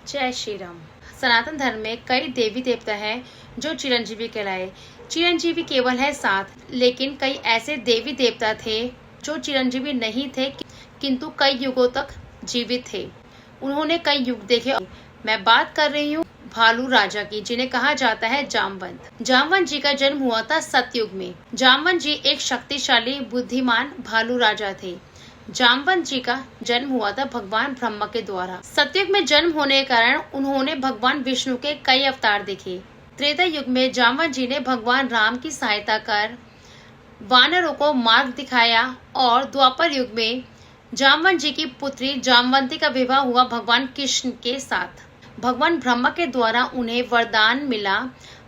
जय श्री राम। सनातन धर्म में कई देवी देवता हैं जो चिरंजीवी कहलाए। चिरंजीवी केवल है 7, लेकिन कई ऐसे देवी देवता थे जो चिरंजीवी नहीं थे किंतु कई युगों तक जीवित थे। उन्होंने कई युग देखे। मैं बात कर रही हूँ भालू राजा की, जिन्हें कहा जाता है जामवंत। जामवंत जी का जन्म हुआ था सतयुग में। जामवंत जी एक शक्तिशाली बुद्धिमान भालू राजा थे। जामवंत जी का जन्म हुआ था भगवान ब्रह्मा के द्वारा। सतयुग में जन्म होने के कारण उन्होंने भगवान विष्णु के कई अवतार देखे। त्रेता युग में जामवंत जी ने भगवान राम की सहायता कर वानरों को मार्ग दिखाया और द्वापर युग में जामवंत जी की पुत्री जामवंती का विवाह हुआ भगवान कृष्ण के साथ। भगवान ब्रह्मा के द्वारा उन्हें वरदान मिला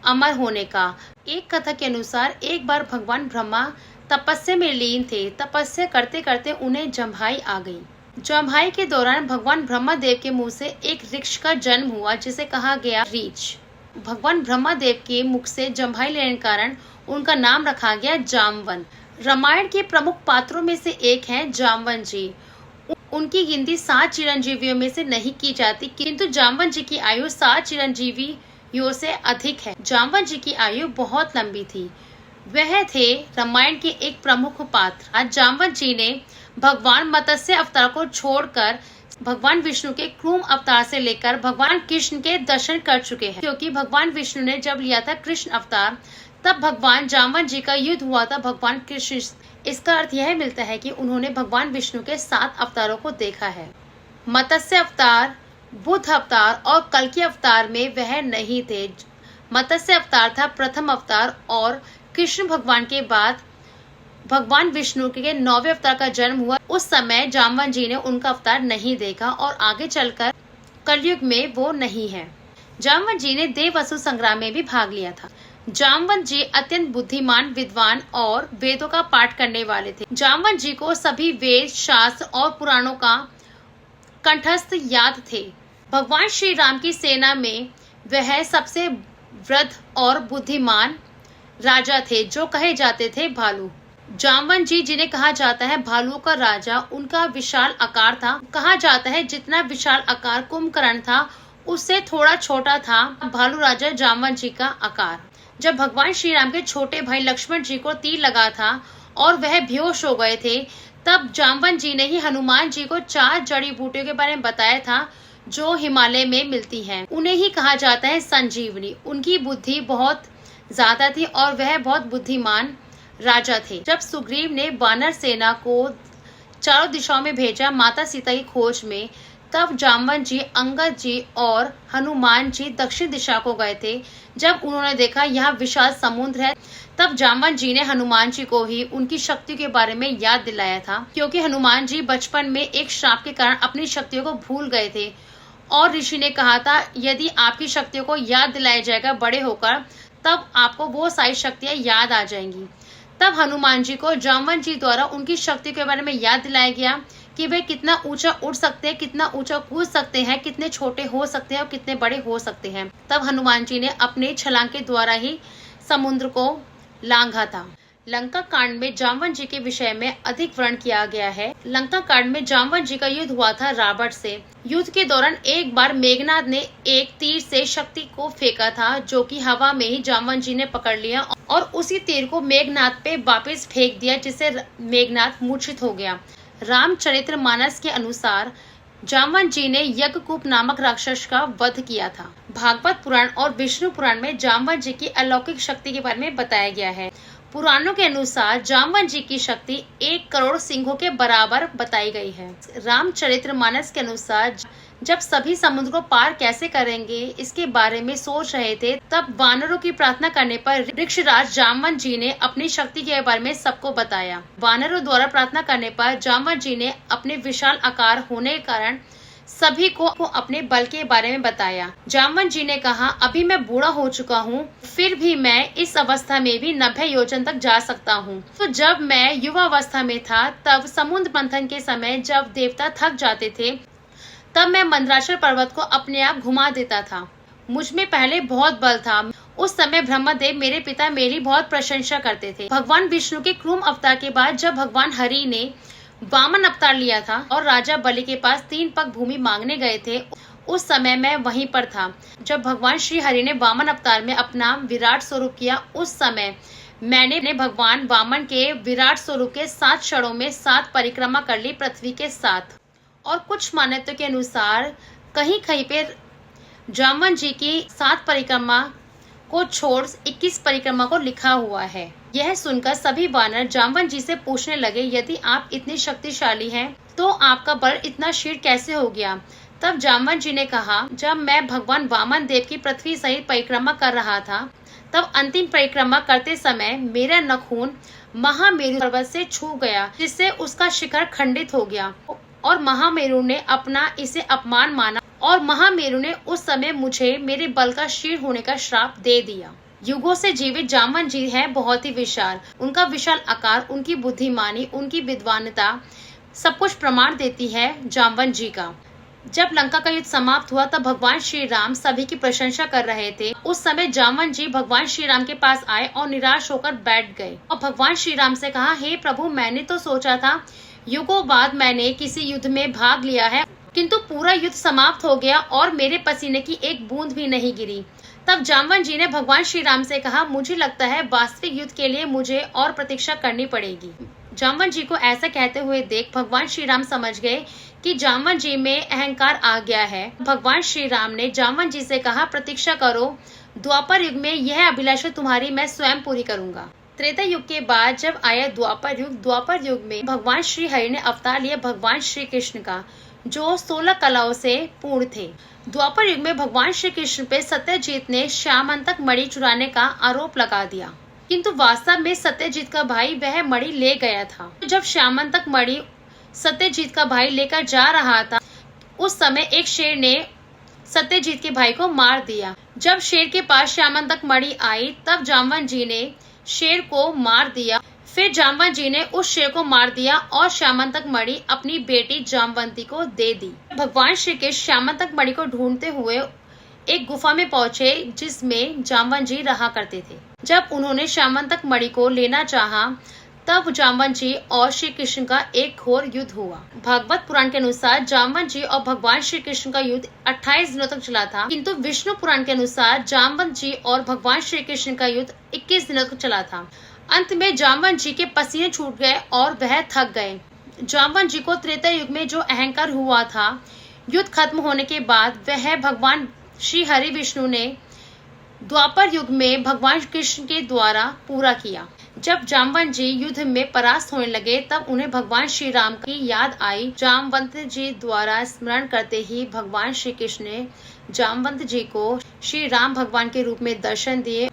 अमर होने का। एक कथा के अनुसार एक बार भगवान ब्रह्मा तपस्या में लीन थे। तपस्या करते करते उन्हें जम्भाई आ गई। जम्भाई के दौरान भगवान ब्रह्मा देव के मुंह से एक वृक्ष का जन्म हुआ जिसे कहा गया रीछ। भगवान ब्रह्मा देव के मुख से जम्भाई लेने के कारण उनका नाम रखा गया जामवंत। रामायण के प्रमुख पात्रों में से एक हैं जामवंत जी। उनकी गिनती 7 चिरंजीवियों में से नहीं की जाती, किंतु जामवंत जी की आयु 7 चिरंजीवियों से अधिक है। जामवंत जी की आयु बहुत लंबी थी। वह थे रामायण के एक प्रमुख पात्र। आज जामवंत जी ने भगवान मत्स्य अवतार को छोड़कर भगवान विष्णु के कूर्म अवतार से लेकर भगवान कृष्ण के दर्शन कर चुके हैं, क्योंकि भगवान विष्णु ने जब लिया था कृष्ण अवतार तब भगवान जामवंत जी का युद्ध हुआ था भगवान कृष्ण। इसका अर्थ यह मिलता है कि उन्होंने भगवान विष्णु के 7 अवतारों को देखा है। मत्स्य अवतार, बुद्ध अवतार और कल्कि अवतार में वह नहीं थे। मत्स्य अवतार था प्रथम अवतार और कृष्ण भगवान के बाद भगवान विष्णु के 9वें अवतार का जन्म हुआ। उस समय जामवंत जी ने उनका अवतार नहीं देखा और आगे चलकर कलयुग में वो नहीं है। जामवंत जी ने देव असुर संग्राम में भी भाग लिया था। जामवंत जी अत्यंत बुद्धिमान, विद्वान और वेदों का पाठ करने वाले थे। जामवंत जी को सभी वेद, शास्त्र और पुराणों का कंठस्थ याद थे। भगवान श्री राम की सेना में वह सबसे वृद्ध और बुद्धिमान राजा थे, जो कहे जाते थे भालू। जामवंत जी, जिन्हें कहा जाता है भालुओं का राजा, उनका विशाल आकार था। कहा जाता है जितना विशाल आकार कुंभकर्ण था उससे थोड़ा छोटा था भालू राजा जामवंत जी का आकार। जब भगवान श्री राम के छोटे भाई लक्ष्मण जी को तीर लगा था और वह बेहोश हो गए थे, तब जामवंत जी ने ही हनुमान जी को 4 जड़ी बूटियों के बारे में बताया था जो हिमालय में मिलती हैं। उन्हें ही कहा जाता है संजीवनी। उनकी बुद्धि बहुत ज्यादा थी और वह बहुत बुद्धिमान राजा थे। जब सुग्रीव ने वानर सेना को चारों दिशाओं में भेजा माता सीता की खोज में, तब जामवंत जी, अंगद जी और हनुमान जी दक्षिण दिशा को गए थे। जब उन्होंने देखा यहाँ विशाल समुद्र है, तब जामवंत जी ने हनुमान जी को ही उनकी शक्ति के बारे में याद दिलाया था, क्योंकि हनुमान जी बचपन में एक श्राप के कारण अपनी शक्तियों को भूल गए थे और ऋषि ने कहा था यदि आपकी शक्तियों को याद दिलाया जाएगा बड़े होकर, तब आपको वो सारी शक्तियां याद आ जाएंगी। तब हनुमान जी को जामवंत जी द्वारा उनकी शक्ति के बारे में याद दिलाया गया कि वे कितना ऊंचा उड़ सकते हैं, कितना ऊंचा कूद सकते हैं, कितने छोटे हो सकते हैं और कितने बड़े हो सकते हैं। तब हनुमान जी ने अपने छलांग के द्वारा ही समुद्र को लांघा था। लंका कांड में जामवंत जी के विषय में अधिक वर्णन किया गया है। लंका कांड में जामवंत जी का युद्ध हुआ था रावण से। युद्ध के दौरान एक बार मेघनाद ने एक तीर से शक्ति को फेंका था, जो कि हवा में ही जामवंत जी ने पकड़ लिया और उसी तीर को मेघनाद पे वापस फेंक दिया, जिससे मेघनाद मूर्छित हो गया। रामचरितमानस के अनुसार जामवंत जी ने यज्ञकूप नामक राक्षस का वध किया था। भागवत पुराण और विष्णु पुराण में जामवंत जी की अलौकिक शक्ति के बारे में बताया गया है। पुराणों के अनुसार जामवंत जी की शक्ति 1 करोड़ सिंहों के बराबर बताई गई है। रामचरितमानस के अनुसार जब सभी समुद्र को पार कैसे करेंगे इसके बारे में सोच रहे थे, तब वानरों की प्रार्थना करने पर वृक्षराज जामवंत जी ने अपनी शक्ति के बारे में सबको बताया। वानरों द्वारा प्रार्थना करने पर जामवंत जी ने अपने विशाल आकार होने के कारण सभी को अपने बल के बारे में बताया। जामवंत जी ने कहा, अभी मैं बूढ़ा हो चुका हूँ, फिर भी मैं इस अवस्था में भी 90 योजन तक जा सकता हूँ। तो जब मैं युवा अवस्था में था, तब समुद्र मंथन के समय जब देवता थक जाते थे, तब मैं मंदराचल पर्वत को अपने आप घुमा देता था। मुझ में पहले बहुत बल था। उस समय ब्रह्मदेव मेरे पिता मेरी बहुत प्रशंसा करते थे। भगवान विष्णु के कूर्म अवतार के बाद जब भगवान हरि ने वामन अवतार लिया था और राजा बलि के पास 3 पग भूमि मांगने गए थे, उस समय मैं वहीं पर था। जब भगवान श्री हरि ने वामन अवतार में अपना विराट स्वरूप किया, उस समय मैंने भगवान वामन के विराट स्वरूप के 7 क्षणों में 7 परिक्रमा कर ली पृथ्वी के साथ। और कुछ मान्यताओं के अनुसार कहीं कहीं पे जामवंत जी की 7 परिक्रमा को छोड़ 21 परिक्रमा को लिखा हुआ है। यह सुनकर सभी वानर जामवंत जी से पूछने लगे, यदि आप इतने शक्तिशाली हैं तो आपका बल इतना क्षीण कैसे हो गया। तब जामवंत जी ने कहा, जब मैं भगवान वामन देव की पृथ्वी सहित परिक्रमा कर रहा था, तब अंतिम परिक्रमा करते समय मेरा नखून महामेरु पर्वत से छू गया, जिससे उसका शिखर खंडित हो गया और महामेरु ने अपना इसे अपमान माना और महामेरु ने उस समय मुझे मेरे बल का क्षीण होने का श्राप दे दिया। युगों से जीवित जामवंत जी है बहुत ही विशाल। उनका विशाल आकार, उनकी बुद्धिमानी, उनकी विद्वानता सब कुछ प्रमाण देती है जामवंत जी का। जब लंका का युद्ध समाप्त हुआ तब भगवान श्री राम सभी की प्रशंसा कर रहे थे। उस समय जामवंत जी भगवान श्री राम के पास आए और निराश होकर बैठ गए और भगवान श्री राम से कहा, हे प्रभु, मैंने तो सोचा था युगों बाद मैंने किसी युद्ध में भाग लिया है, किंतु पूरा युद्ध समाप्त हो गया और मेरे पसीने की एक बूंद भी नहीं गिरी। तब जामवंत जी ने भगवान श्री राम से कहा, मुझे लगता है वास्तविक युद्ध के लिए मुझे और प्रतीक्षा करनी पड़ेगी। जामवंत जी को ऐसा कहते हुए देख भगवान श्री राम समझ गए कि जामवंत जी में अहंकार आ गया है। भगवान श्री राम ने जामवंत जी से कहा, प्रतीक्षा करो, द्वापर युग में यह अभिलाषा तुम्हारी मैं स्वयं पूरी करूंगा। त्रेता युग के बाद जब आया द्वापर युग में भगवान श्री हरि ने अवतार लिया भगवान श्री कृष्ण का, जो 16 कलाओं से पूर्ण थे। द्वापर युग में भगवान श्री कृष्ण पे सत्यजीत ने श्यामंतक मणि चुराने का आरोप लगा दिया, किंतु वास्तव में सत्यजीत का भाई वह मणि ले गया था। जब श्यामंतक मणि सत्यजीत का भाई लेकर जा रहा था, उस समय एक शेर ने सत्यजीत के भाई को मार दिया। जब शेर के पास श्यामंतक मणि आई, तब जामवंत जी ने शेर को मार दिया। फिर जामवंत जी ने उस शेर को मार दिया और श्यामंतक मणि अपनी बेटी जामवंती को दे दी। भगवान श्री कृष्ण श्यामंतक मणि को ढूंढते हुए एक गुफा में पहुंचे, जिसमें जामवंत जी रहा करते थे। जब उन्होंने श्यामंतक मणि को लेना चाहा, तब जामवंत जी और श्री कृष्ण का एक घोर युद्ध हुआ। भागवत पुराण के अनुसार जामवंत जी और भगवान श्री कृष्ण का युद्ध 28 दिनों तक चला था, किंतु विष्णु पुराण के अनुसार जामवंत जी और भगवान श्री कृष्ण का युद्ध 21 दिनों तक चला था। अंत में जामवंत जी के पसीने छूट गए और वह थक गए। जामवंत जी को त्रेता युग में जो अहंकार हुआ था, युद्ध खत्म होने के बाद वह भगवान श्री हरि विष्णु ने द्वापर युग में भगवान कृष्ण के द्वारा पूरा किया। जब जामवंत जी युद्ध में परास्त होने लगे, तब उन्हें भगवान श्री राम की याद आई। जामवंत जी द्वारा स्मरण करते ही भगवान श्री कृष्ण ने जामवंत जी को श्री राम भगवान के रूप में दर्शन दिए।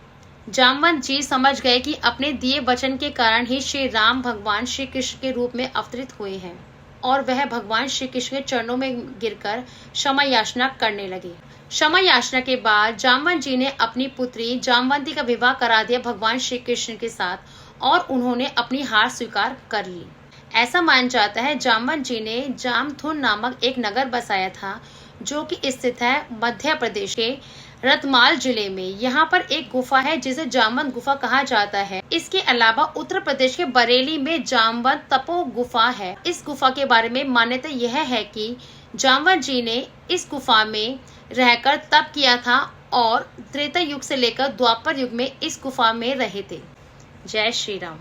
जामवंत जी समझ गए कि अपने दिए वचन के कारण ही श्री राम भगवान श्री कृष्ण के रूप में अवतरित हुए हैं और वह भगवान श्री कृष्ण के चरणों में गिरकर क्षमा याचना करने लगे। क्षमा याचना के बाद जामवंत जी ने अपनी पुत्री जामवंती का विवाह करा दिया भगवान श्री कृष्ण के साथ और उन्होंने अपनी हार स्वीकार कर ली। ऐसा माना जाता है जामवंत जी ने जामथुन नामक एक नगर बसाया था, जो कि स्थित है मध्य प्रदेश के रतमाल जिले में। यहाँ पर एक गुफा है जिसे जामवंत गुफा कहा जाता है। इसके अलावा उत्तर प्रदेश के बरेली में जामवंत तपो गुफा है। इस गुफा के बारे में मान्यता यह है कि जामवंत जी ने इस गुफा में रहकर तप किया था और त्रेता युग से लेकर द्वापर युग में इस गुफा में रहे थे। जय श्री राम।